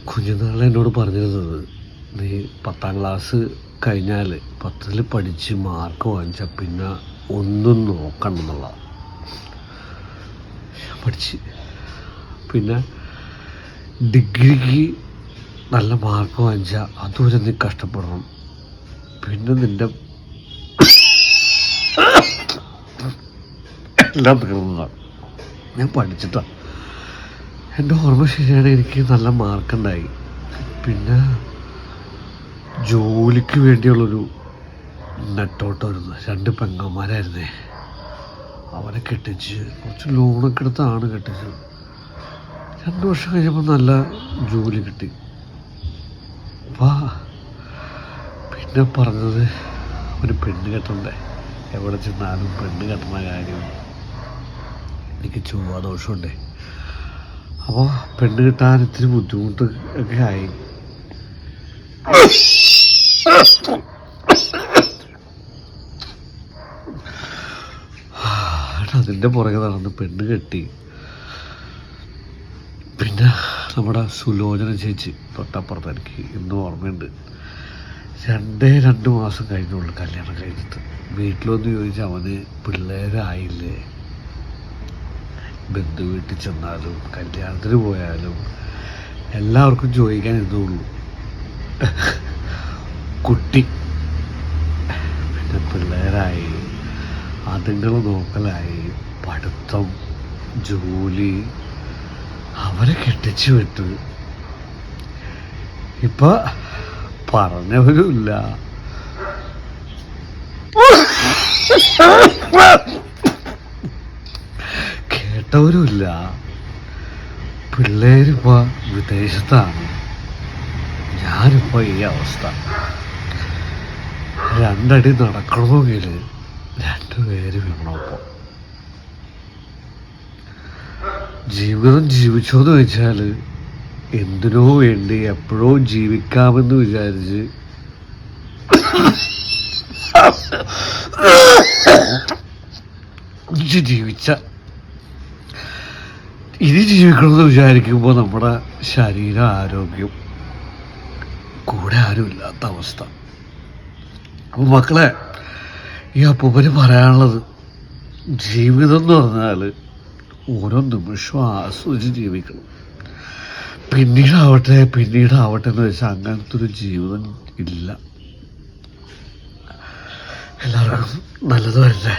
കുഞ്ഞുനാളിൽ എന്നോട് പറഞ്ഞിരുന്നത്, നീ 10ാം ക്ലാസ് കഴിഞ്ഞാൽ 10ൽ പഠിച്ച് മാർക്ക് വാങ്ങിച്ചാൽ പിന്നെ ഒന്നും നോക്കണമെന്നുള്ള. പഠിച്ച് പിന്നെ ഡിഗ്രിക്ക് നല്ല മാർക്ക് വാങ്ങിച്ചാൽ അതുവരെ നീ കഷ്ടപ്പെടണം, പിന്നെ നിൻ്റെ എല്ലാം തീർന്നതാണ്. ഞാൻ പഠിച്ചിട്ടാണ്. എൻ്റെ ഓർമ്മ ശരിയാണ്, എനിക്ക് നല്ല മാർക്കുണ്ടായി. പിന്നെ ജോലിക്ക് വേണ്ടിയുള്ളൊരു നെട്ടോട്ടമായിരുന്നു. 2 പെങ്ങന്മാരായിരുന്നേ. അവനെ കെട്ടിച്ച് കുറച്ച് ലോണൊക്കെ എടുത്താണ് കെട്ടിച്ചത്. 2 വർഷം കഴിഞ്ഞപ്പോൾ നല്ല ജോലി കിട്ടി. പിന്നെ പറഞ്ഞത് ഒരു പെണ്ണ് കെട്ടണ്ടേ, എവിടെ ചെന്നാലും പെണ്ണ് കെട്ടുന്ന കാര്യം. എനിക്ക് ചൊവ്വാദോഷമുണ്ടേ. അപ്പോൾ പെണ്ണ് കിട്ടാൻ ഇത്തിരി ബുദ്ധിമുട്ട് ഒക്കെ ആയി. അതിൻ്റെ പുറകെ നടന്ന് പെണ്ണ് കെട്ടി. പിന്നെ നമ്മുടെ സുലോചന ചേച്ചി തൊട്ടപ്പുറത്ത്, എനിക്ക് ഇന്നും ഓർമ്മയുണ്ട്. 2 മാസം കഴിഞ്ഞുള്ളൂ കല്യാണം കഴിഞ്ഞിട്ട്. വീട്ടിലൊന്ന് ചോദിച്ചാൽ അവന് പിള്ളേരായില്ലേ. ബന്ധു വീട്ടിൽ ചെന്നാലും കല്യാണത്തിന് പോയാലും എല്ലാവർക്കും ചോദിക്കാൻ ഇതുള്ളൂ, കുട്ടി. പിന്നെ പിള്ളേരായി, അതുങ്ങൾ നോക്കലായി, പഠിത്തം, ജോലി, അവരെ കെട്ടിച്ചു വിട്ടു. ഇപ്പൊ പറഞ്ഞവരുമില്ല, കേട്ടവരുമില്ല. പിള്ളേരിപ്പോൾ വിദേശത്താണ്. ഞാനിപ്പോൾ ഈ അവസ്ഥ. 2 അടി നടക്കണമെങ്കിൽ 2 പേര് വേണമപ്പോൾ. ജീവിതം ജീവിച്ചോന്ന് വെച്ചാൽ എന്തിനോ വേണ്ടി എപ്പോഴോ ജീവിക്കാമെന്ന് വിചാരിച്ച് ജീവിച്ച ഇനി ജീവിക്കണമെന്ന് വിചാരിക്കുമ്പോൾ നമ്മുടെ ശരീര ആരോഗ്യം, കൂടെ ആരുമില്ലാത്ത അവസ്ഥ. അപ്പോൾ മക്കളെ, ഈ അപ്പൂപ്പന് പറയാനുള്ളത്, ജീവിതം എന്ന് പറഞ്ഞാൽ ഓരോ നിമിഷവും ആസ്വദിച്ച് ജീവിക്കണം. പിന്നീടാവട്ടെ എന്ന് വെച്ചാൽ അങ്ങനത്തെ ഒരു ജീവിതം ഇല്ല. എല്ലാവർക്കും നല്ലത് വരട്ടെ.